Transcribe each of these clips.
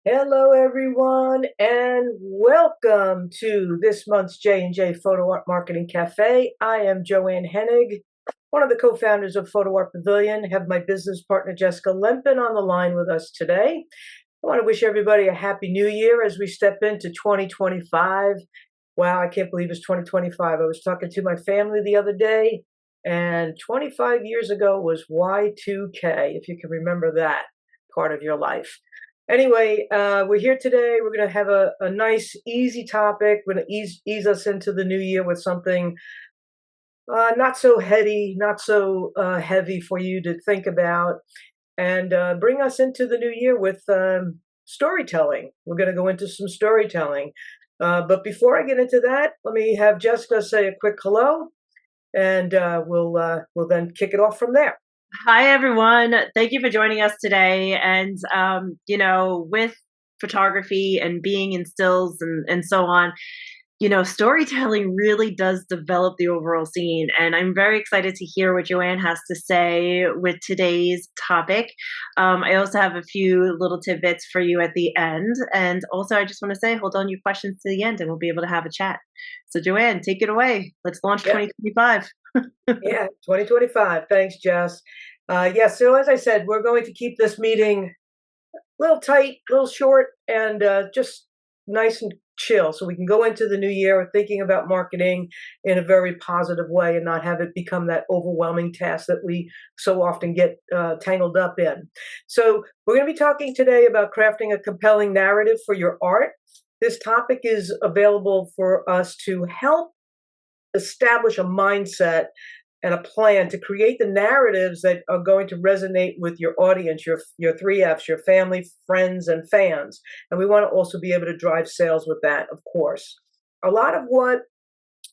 Hello, everyone, and welcome to this month's J&J Photo Art Marketing Cafe. I am Joanne Hennig, one of the co-founders of Photo Art Pavilion. Have my business partner Jessica Lempen on the line with us today. I want to wish everybody a happy new year as we step into 2025. Wow, I can't believe it's 2025. I was talking to my family the other day, and 25 years ago was Y2K, if you can remember that part of your life. Anyway, we're here today. We're going to have a nice, easy topic. We're going to ease us into the new year with something not so heady, not so heavy for you to think about, and bring us into the new year with storytelling. We're going to go into some storytelling. But before I get into that, let me have Jessica say a quick hello, and we'll then kick it off from there. Hi, everyone. Thank you for joining us today. And, with photography and being in stills and so on, storytelling really does develop the overall scene. And I'm very excited to hear what Joanne has to say with today's topic. I also have a few little tidbits for you at the end. And also, I just want to say, hold on your questions to the end and we'll be able to have a chat. So, Joanne, take it away. Let's launch Yeah. 2025. Yeah, 2025. Thanks, Jess. Yes, so as I said, we're going to keep this meeting a little tight, a little short, and just nice and chill so we can go into the new year thinking about marketing in a very positive way and not have it become that overwhelming task that we so often get tangled up in. So we're going to be talking today about crafting a compelling narrative for your art. This topic is available for us to help establish a mindset and a plan to create the narratives that are going to resonate with your audience, your three F's, your family, friends, and fans. And we want to also be able to drive sales with that, of course. A lot of what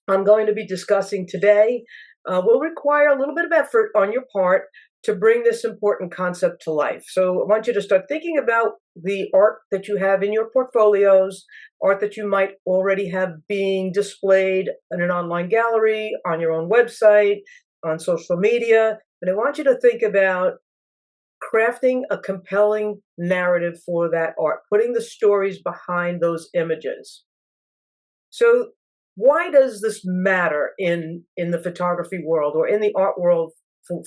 I'm going to be discussing today will require a little bit of effort on your part to bring this important concept to life. So I want you to start thinking about the art that you have in your portfolios, art that you might already have being displayed in an online gallery, on your own website, on social media. And I want you to think about crafting a compelling narrative for that art, putting the stories behind those images. So why does this matter in the photography world or in the art world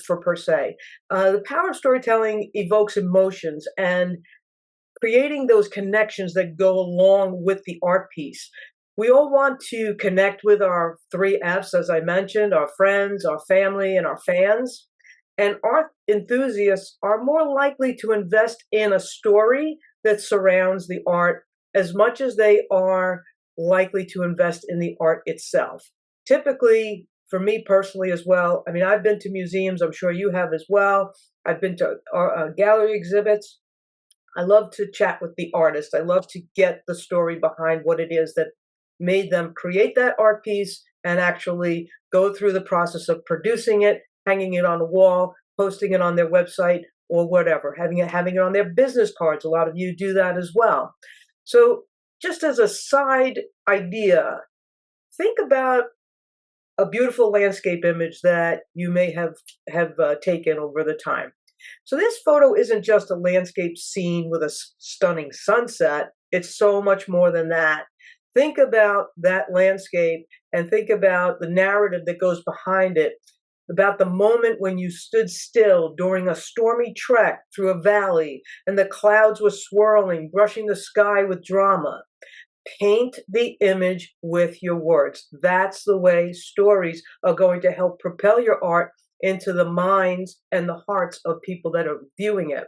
for per se? The power of storytelling evokes emotions and creating those connections that go along with the art piece. We all want to connect with our three F's, as I mentioned, our friends, our family, and our fans. And art enthusiasts are more likely to invest in a story that surrounds the art as much as they are likely to invest in the art itself. Typically, for me personally as well, I mean, I've been to museums, I'm sure you have as well. I've been to gallery exhibits. I love to chat with the artist. I love to get the story behind what it is that made them create that art piece and actually go through the process of producing it, hanging it on a wall, posting it on their website or whatever, having it on their business cards. A lot of you do that as well. So just as a side idea, think about a beautiful landscape image that you may have taken over the time. So this photo isn't just a landscape scene with a stunning sunset. It's so much more than that. Think about that landscape and think about the narrative that goes behind it, about the moment when you stood still during a stormy trek through a valley and the clouds were swirling, brushing the sky with drama. Paint the image with your words. That's the way stories are going to help propel your art into the minds and the hearts of people that are viewing it.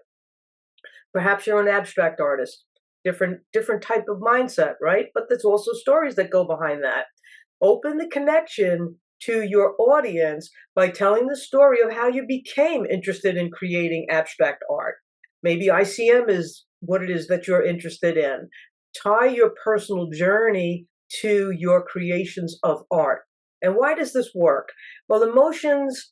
Perhaps you're an abstract artist, different type of mindset, right? But there's also stories that go behind that. Open the connection to your audience by telling the story of how you became interested in creating abstract art. Maybe ICM is what it is that you're interested in. Tie your personal journey to your creations of art. And why does this work? Well, emotions,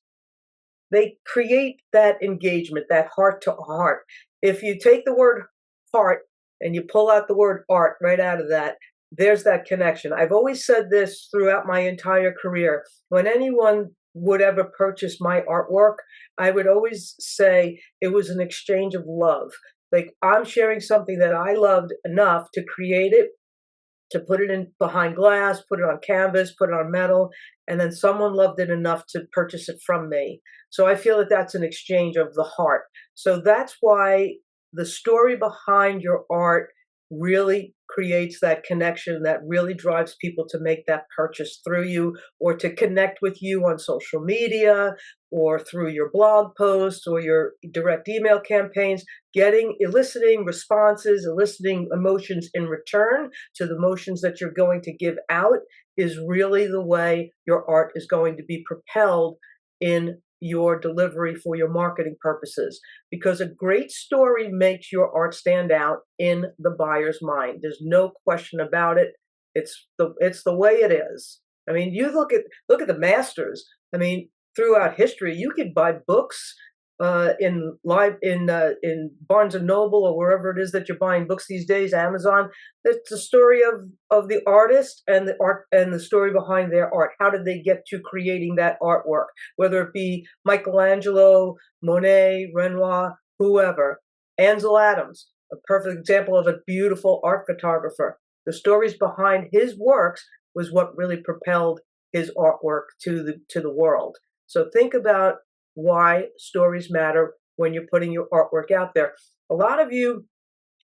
they create that engagement, that heart to heart. If you take the word heart and you pull out the word art right out of that, there's that connection. I've always said this throughout my entire career. When anyone would ever purchase my artwork, I would always say it was an exchange of love. Like I'm sharing something that I loved enough to create it, to put it in behind glass, put it on canvas, put it on metal, and then someone loved it enough to purchase it from me. So I feel that that's an exchange of the heart. So that's why the story behind your art really creates that connection that really drives people to make that purchase through you or to connect with you on social media or through your blog posts or your direct email campaigns, eliciting responses, eliciting emotions in return to the motions that you're going to give out is really the way your art is going to be propelled in your delivery for your marketing purposes. Because a great story makes your art stand out in the buyer's mind. There's no question about it. It's the way it is. I mean, you look at the masters. I mean, throughout history, you could buy books in Barnes and Noble or wherever it is that you're buying books these days, Amazon. It's the story of the artist and the art and the story behind their art. How did they get to creating that artwork? Whether it be Michelangelo, Monet, Renoir, whoever. Ansel Adams, a perfect example of a beautiful art photographer. The stories behind his works was what really propelled his artwork to the world. So think about why stories matter when you're putting your artwork out there. A lot of you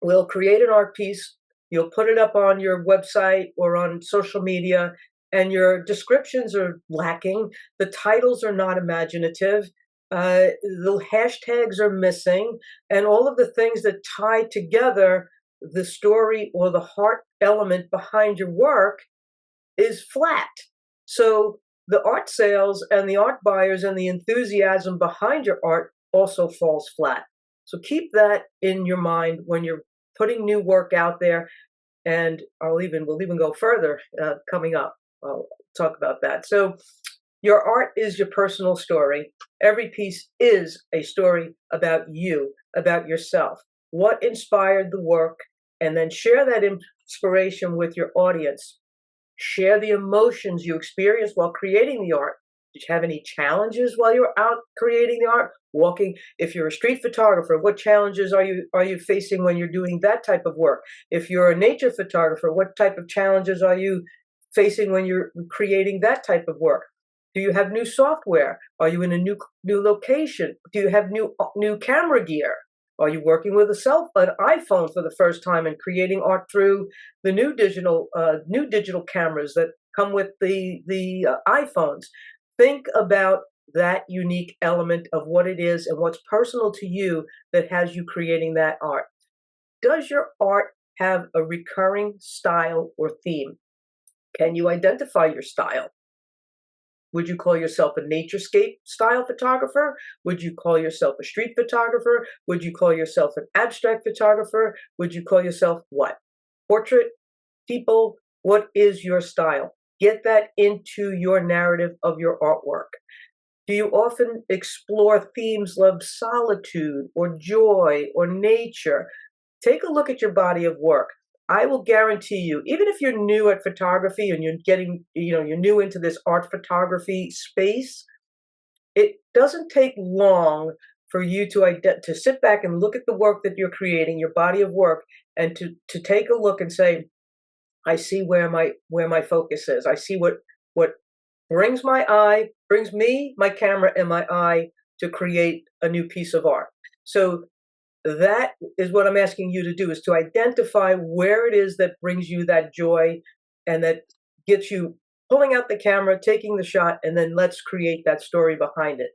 will create an art piece, you'll put it up on your website or on social media, and your descriptions are lacking. The titles are not imaginative. The hashtags are missing, and all of the things that tie together the story or the heart element behind your work is flat. So the art sales and the art buyers and the enthusiasm behind your art also falls flat. So keep that in your mind when you're putting new work out there. And we'll even go further coming up. I'll talk about that. So your art is your personal story. Every piece is a story about you, about yourself. What inspired the work? And then share that inspiration with your audience. Share the emotions you experienced while creating the art. Did you have any challenges while you were out creating the art? Walking, if you're a street photographer, what challenges are you facing when you're doing that type of work? If you're a nature photographer, what type of challenges are you facing when you're creating that type of work? Do you have new software? Are you in a new location? Do you have new camera gear? Are you working with an iPhone for the first time and creating art through the new digital cameras that come with the iPhones? Think about that unique element of what it is and what's personal to you that has you creating that art. Does your art have a recurring style or theme? Can you identify your style? Would you call yourself a naturescape style photographer? Would you call yourself a street photographer? Would you call yourself an abstract photographer? Would you call yourself what? Portrait? People? What is your style? Get that into your narrative of your artwork. Do you often explore themes of solitude or joy or nature? Take a look at your body of work. I will guarantee you, even if you're new at photography and you're new into this art photography space, it doesn't take long for you to sit back and look at the work that you're creating, your body of work, and to take a look and say, I see where my focus is. I see what brings me, my camera, and my eye to create a new piece of art. So that is what I'm asking you to do, is to identify where it is that brings you that joy and that gets you pulling out the camera, taking the shot, and then let's create that story behind it.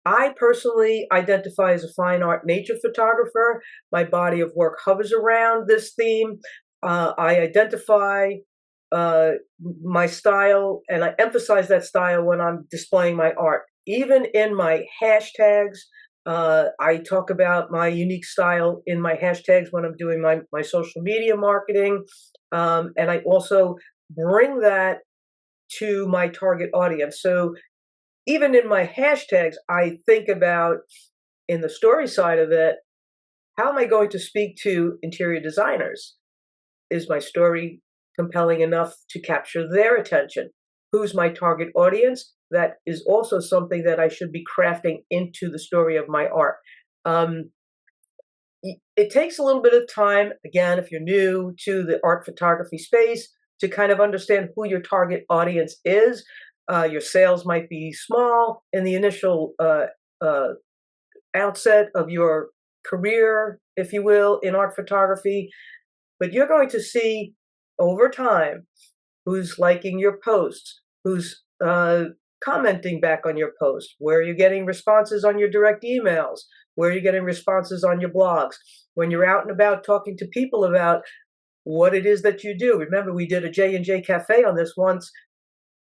I personally identify as a fine art nature photographer. My body of work hovers around this theme. I identify my style and I emphasize that style when I'm displaying my art. Even in my hashtags, I talk about my unique style in my hashtags when I'm doing my social media marketing. And I also bring that to my target audience. So even in my hashtags, I think about, in the story side of it, how am I going to speak to interior designers? Is my story compelling enough to capture their attention? Who's my target audience? That is also something that I should be crafting into the story of my art. it takes a little bit of time, again, if you're new to the art photography space, to kind of understand who your target audience is. Your sales might be small in the initial uh, outset of your career, if you will, in art photography, but you're going to see over time who's liking your posts, who's commenting back on your post, where you're getting responses on your direct emails, where you're getting responses on your blogs, when you're out and about talking to people about what it is that you do. Remember, we did a J&J Café on this once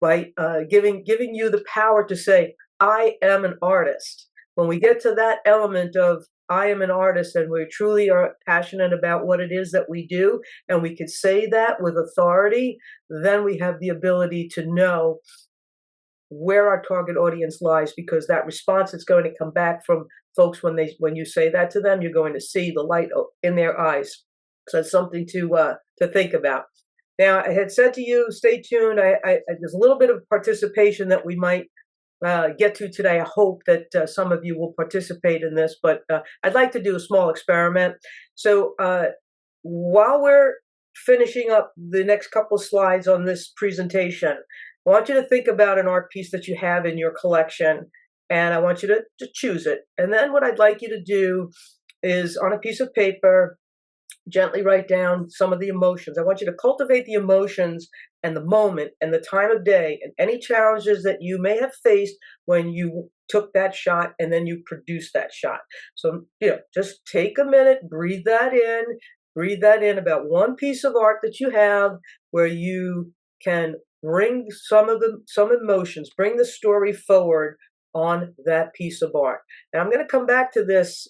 by giving you the power to say, I am an artist. When we get to that element of I am an artist and we truly are passionate about what it is that we do, and we can say that with authority, then we have the ability to know where our target audience lies, because that response is going to come back from folks when you say that to them, you're going to see the light in their eyes. So it's something to think about. Now, I had said to you, stay tuned. There's a little bit of participation that we might get to today. I hope that some of you will participate in this, but I'd like to do a small experiment. So while we're finishing up the next couple of slides on this presentation, I want you to think about an art piece that you have in your collection, and I want you to choose it. And then what I'd like you to do is, on a piece of paper, gently write down some of the emotions. I want you to cultivate the emotions and the moment and the time of day and any challenges that you may have faced when you took that shot and then you produced that shot. So, just take a minute, breathe that in about one piece of art that you have where you can bring some emotions, bring the story forward on that piece of art. And I'm going to come back to this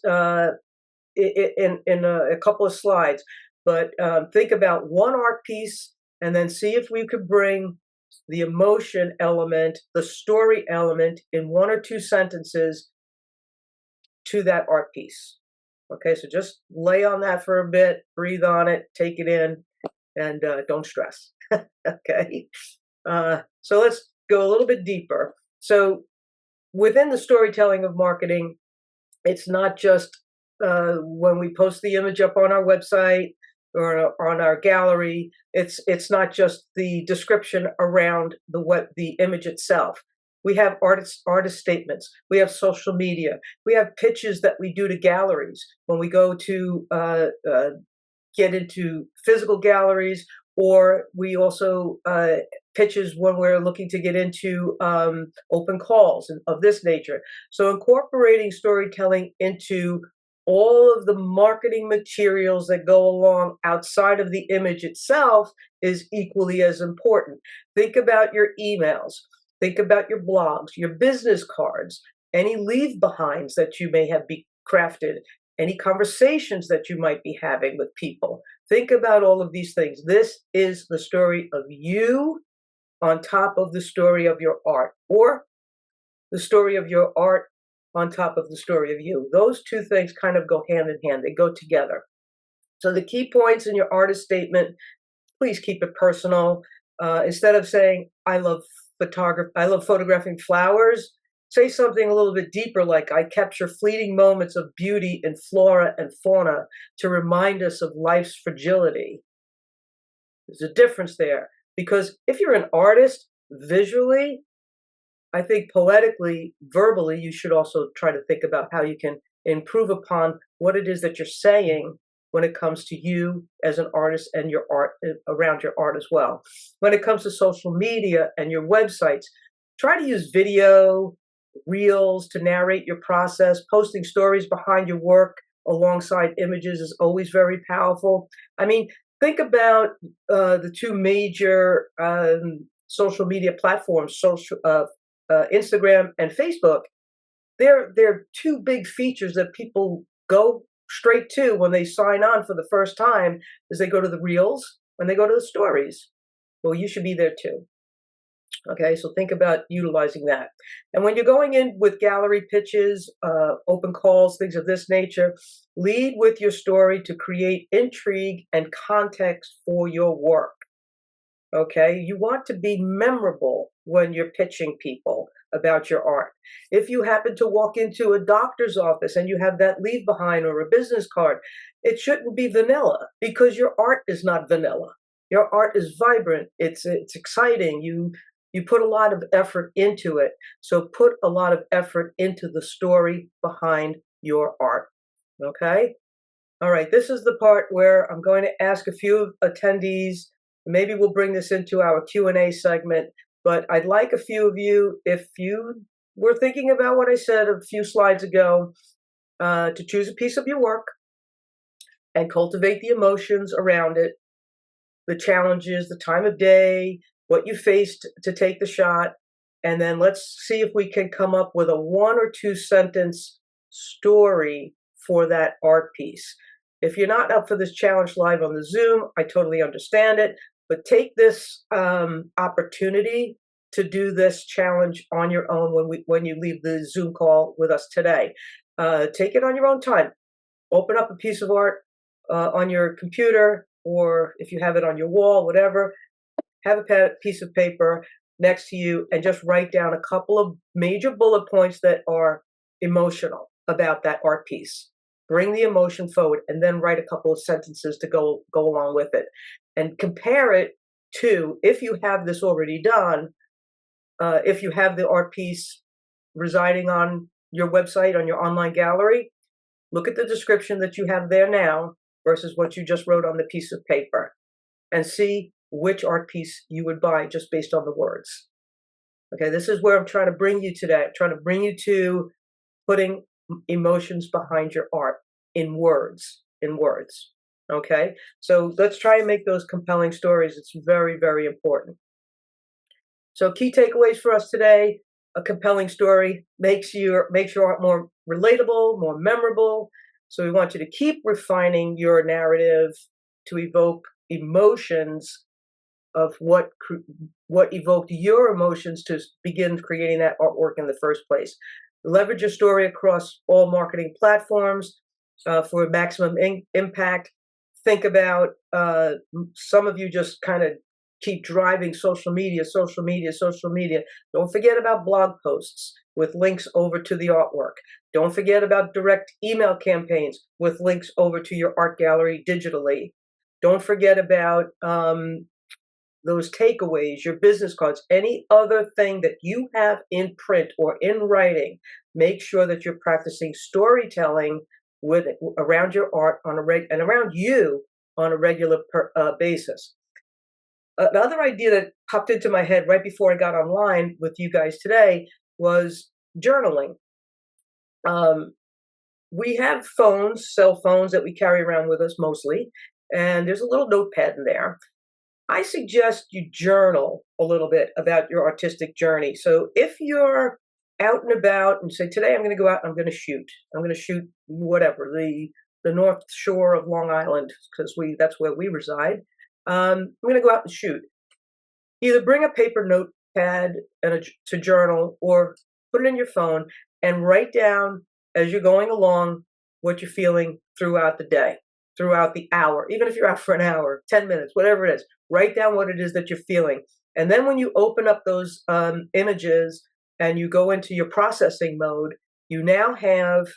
in a couple of slides, but think about one art piece and then see if we could bring the emotion element, the story element in one or two sentences to that art piece. Okay, so just lay on that for a bit, breathe on it, take it in, and don't stress. Okay, so let's go a little bit deeper. So within the storytelling of marketing, it's not just when we post the image up on our website or on our gallery, it's not just the description around the image itself. We have artist statements. We have social media. We have pitches that we do to galleries when we go to get into physical galleries, or we also pitches when we're looking to get into open calls of this nature. So incorporating storytelling into all of the marketing materials that go along outside of the image itself is equally as important. Think about your emails. Think about your blogs, your business cards, any leave-behinds that you may have crafted, any conversations that you might be having with people. Think about all of these things. This is the story of you on top of the story of your art, or the story of your art on top of the story of you. Those two things kind of go hand in hand. They go together. So the key points in your artist statement, please keep it personal. Instead of saying, I love photographing flowers, say something a little bit deeper, like, I capture fleeting moments of beauty in flora and fauna to remind us of life's fragility. There's a difference there, because if you're an artist visually, I think poetically, verbally, you should also try to think about how you can improve upon what it is that you're saying when it comes to you as an artist and your art, around your art as well. When it comes to social media and your websites, try to use video, reels to narrate your process. Posting stories behind your work alongside images is always very powerful. I mean, think about the two major social media platforms, Instagram and Facebook. They're two big features that people go straight to when they sign on for the first time, is they go to the reels, when they go to the stories. Well, you should be there too. Okay, so think about utilizing that. And when you're going in with gallery pitches, open calls, things of this nature, lead with your story to create intrigue and context for your work. Okay, you want to be memorable when you're pitching people about your art. If you happen to walk into a doctor's office and you have that leave behind or a business card, it shouldn't be vanilla because your art is not vanilla. Your art is vibrant. It's exciting. You put a lot of effort into it. So put a lot of effort into the story behind your art. Okay? All right, this is the part where I'm going to ask a few attendees. Maybe we'll bring this into our Q&A segment, but I'd like a few of you, if you were thinking about what I said a few slides ago, to choose a piece of your work and cultivate the emotions around it, the challenges, the time of day, what you faced to take the shot, and then let's see if we can come up with a 1 or 2 sentence story for that art piece. If you're not up for this challenge live on the Zoom, I totally understand it, but take this opportunity to do this challenge on your own when you leave the Zoom call with us today. Take it on your own time. Open up a piece of art on your computer, or if you have it on your wall, whatever, have a piece of paper next to you and just write down a couple of major bullet points that are emotional about that art piece. Bring the emotion forward and then write a couple of sentences to go along with it. And compare it to, if you have this already done, if you have the art piece residing on your website, on your online gallery, look at the description that you have there now versus what you just wrote on the piece of paper and see which art piece you would buy just based on the words. Okay, this is where I'm trying to bring you today. I'm trying to bring you to putting emotions behind your art in words, okay? So let's try and make those compelling stories. It's very, very important. So key takeaways for us today: a compelling story makes your art more relatable, more memorable. So we want you to keep refining your narrative to evoke emotions of what evoked your emotions to begin creating that artwork in the first place. Leverage your story across all marketing platforms for maximum impact. Think about, some of you just kind of keep driving social media. Don't forget about blog posts with links over to the artwork. Don't forget about direct email campaigns with links over to your art gallery digitally. Don't forget about those takeaways, your business cards, any other thing that you have in print or in writing. Make sure that you're practicing storytelling around your art and around you on a regular basis. Another idea that popped into my head right before I got online with you guys today was journaling. We have cell phones that we carry around with us mostly, and there's a little notepad in there. I suggest you journal a little bit about your artistic journey. So if you're out and about and say, today I'm going to go out and I'm going to shoot whatever, the North Shore of Long Island, because that's where we reside. I'm going to go out and shoot. Either bring a paper notepad to journal, or put it in your phone and write down as you're going along what you're feeling throughout the day, throughout the hour. Even if you're out for an hour, 10 minutes, whatever it is, write down what it is that you're feeling. And then when you open up those images and you go into your processing mode, you now have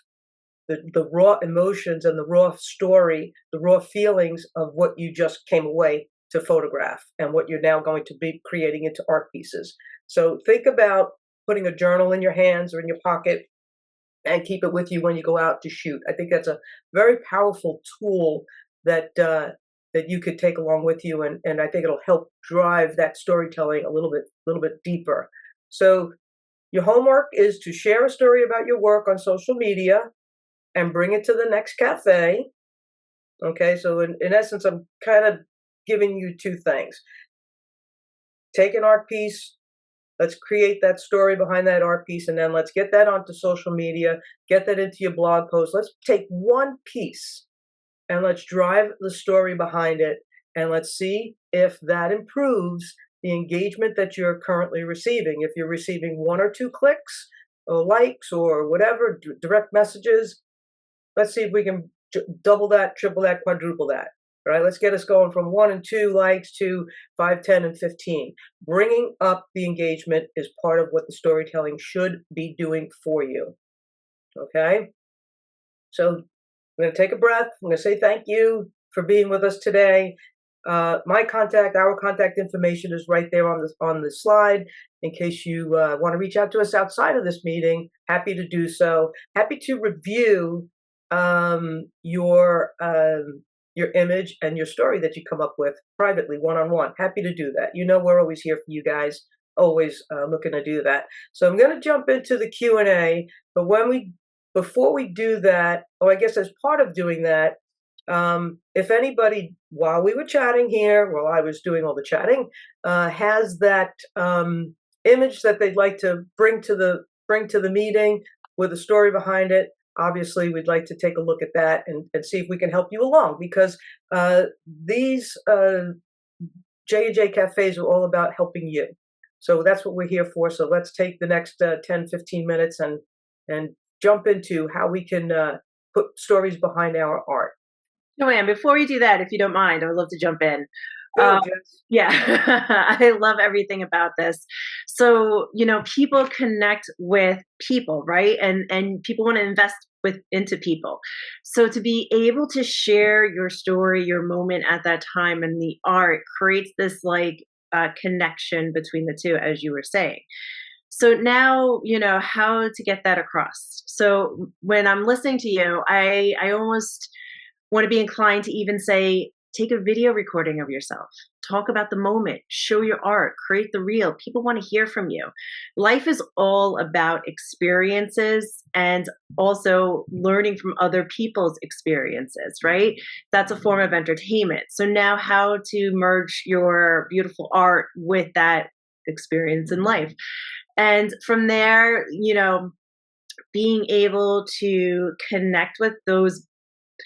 the raw emotions and the raw story, the raw feelings of what you just came away to photograph and what you're now going to be creating into art pieces. So think about putting a journal in your hands or in your pocket and keep it with you when you go out to shoot. I think that's a very powerful tool that you could take along with you, and I think it'll help drive that storytelling a little bit deeper. So your homework is to share a story about your work on social media and bring it to the next cafe. Okay, so in essence, I'm kind of giving you 2 things. Take an art piece, let's create that story behind that art piece, and then let's get that onto social media, get that into your blog post. Let's take one piece and let's drive the story behind it, and let's see if that improves the engagement that you're currently receiving. If you're receiving 1 or 2 clicks or likes or whatever, direct messages, let's see if we can double that, triple that, quadruple that. All right, let's get us going from 1 and 2 likes to 5, 10, and 15. Bringing up the engagement is part of what the storytelling should be doing for you. Okay? So I'm going to take a breath. I'm going to say thank you for being with us today. Our contact information is right there on the slide. In case you want to reach out to us outside of this meeting, happy to do so. Happy to review your image and your story that you come up with privately, one-on-one. Happy to do that. You know, we're always here for you guys. Always looking to do that. So I'm going to jump into the Q&A, but before we do that, or I guess as part of doing that, if anybody, while we were chatting here, while I was doing all the chatting, has that image that they'd like to bring to the meeting with a story behind it, obviously we'd like to take a look at that and see if we can help you along, because these J&J cafes are all about helping you. So that's what we're here for. So let's take the next 10, 15 minutes and jump into how we can put stories behind our art. Joanne, before we do that, if you don't mind, I would love to jump in. Yeah, I love everything about this. So, people connect with people, right? And people want to invest into people. So to be able to share your story, your moment at that time, and the art creates this connection between the two, as you were saying. So now you know how to get that across. So when I'm listening to you, I almost want to be inclined to even say, take a video recording of yourself, talk about the moment, show your art, create the reel. People want to hear from you. Life is all about experiences and also learning from other people's experiences, right? That's a form of entertainment. So now how to merge your beautiful art with that experience in life. And from there, being able to connect with those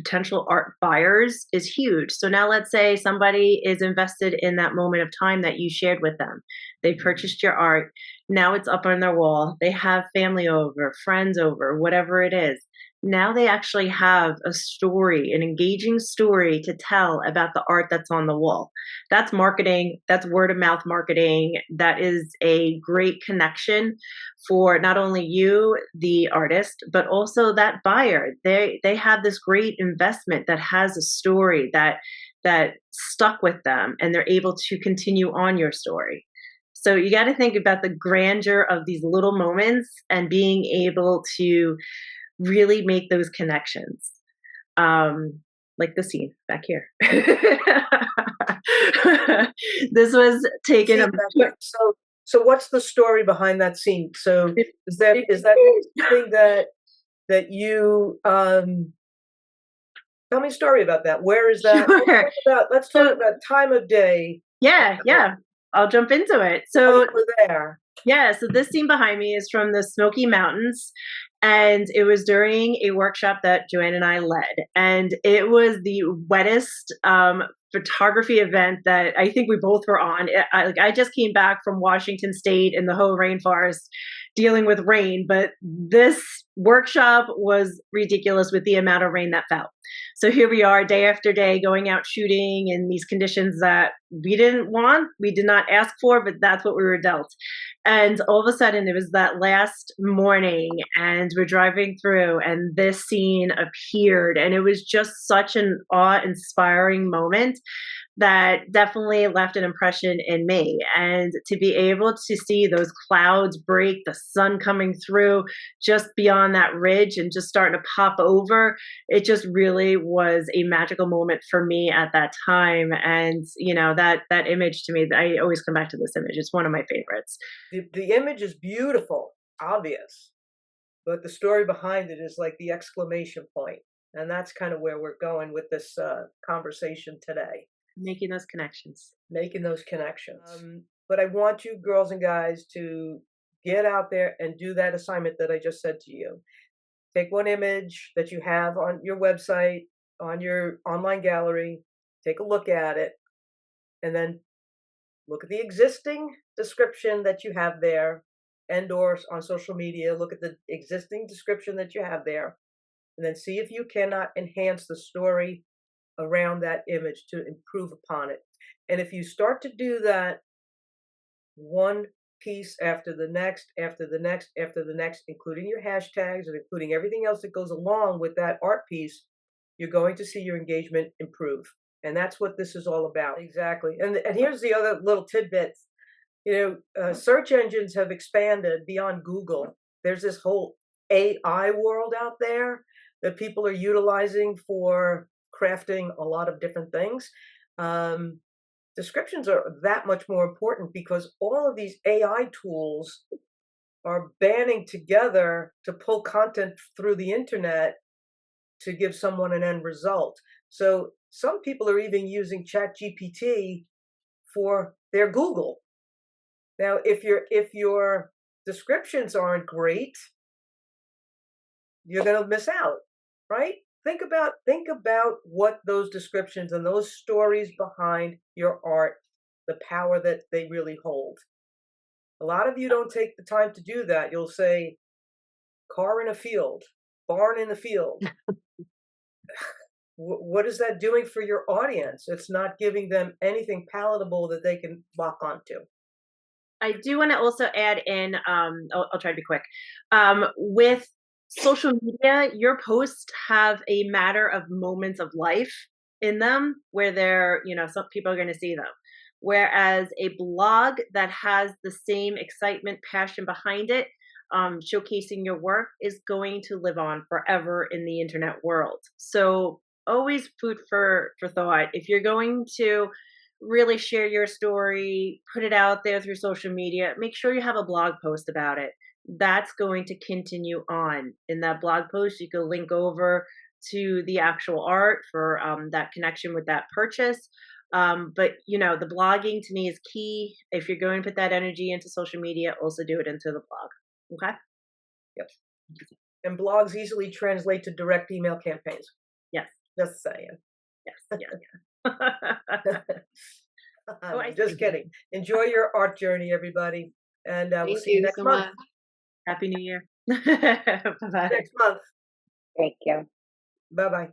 potential art buyers is huge. So now let's say somebody is invested in that moment of time that you shared with them. They purchased your art. Now it's up on their wall. They have family over, friends over, whatever it is. Now they actually have a story, an engaging story to tell about the art that's on the wall. That's marketing. That's word of mouth marketing. That is a great connection for not only you, the artist, but also that buyer. They have this great investment that has a story that stuck with them, and they're able to continue on your story. So you got to think about the grandeur of these little moments and being able to really make those connections. Like the scene back here. This was taken. So what's the story behind that scene? So is that something that you tell me a story about that? Where is that? Sure. Let's talk about time of day. Yeah. I'll jump into it. So you were there. Yeah, so this scene behind me is from the Smoky Mountains, and it was during a workshop that Joanne and I led, and it was the wettest photography event that I think we both were on. I just came back from Washington State in the Hoh rainforest dealing with rain, but this workshop was ridiculous with the amount of rain that fell. So here we are day after day going out shooting in these conditions that we didn't want, we did not ask for, but that's what we were dealt. And all of a sudden it was that last morning and we're driving through and this scene appeared, and it was just such an awe-inspiring moment that definitely left an impression in me. And to be able to see those clouds break, the sun coming through just beyond that ridge and just starting to pop over, it just really was a magical moment for me at that time. And that image, to me, I always come back to this image. It's one of my favorites. The image is beautiful, obvious, but the story behind it is like the exclamation point. And that's kind of where we're going with this conversation today. Making those connections. But I want you girls and guys to get out there and do that assignment that I just said to you. Take one image that you have on your website, on your online gallery, take a look at it, and then look at the existing description that you have there, and or on social media, look at the existing description that you have there, and then see if you cannot enhance the story around that image to improve upon it. And if you start to do that, one piece after the next, after the next, after the next, including your hashtags and including everything else that goes along with that art piece, you're going to see your engagement improve. And that's what this is all about. Exactly. And here's the other little tidbits. Search engines have expanded beyond Google. There's this whole AI world out there that people are utilizing for crafting a lot of different things. Descriptions are that much more important because all of these AI tools are banding together to pull content through the internet to give someone an end result. So some people are even using ChatGPT for their Google. Now, if your descriptions aren't great, you're going to miss out, right? Think about what those descriptions and those stories behind your art, the power that they really hold. A lot of you don't take the time to do that. You'll say, car in a field, barn in the field. What is that doing for your audience? It's not giving them anything palatable that they can lock onto. I do want to also add in, I'll try to be quick. With social media, your posts have a matter of moments of life in them where some people are going to see them. Whereas a blog that has the same excitement, passion behind it, showcasing your work is going to live on forever in the internet world. So always food for thought. If you're going to really share your story, put it out there through social media, make sure you have a blog post about it. That's going to continue on. In that blog post, you can link over to the actual art for that connection with that purchase. But the blogging to me is key. If you're going to put that energy into social media, also do it into the blog. Okay? Yep. And blogs easily translate to direct email campaigns. Yes. Just saying. Yes. Yes. Just kidding. Enjoy your art journey, everybody. And we'll see you next month. Happy New Year. Bye-bye. Next month. Thank you. Bye-bye.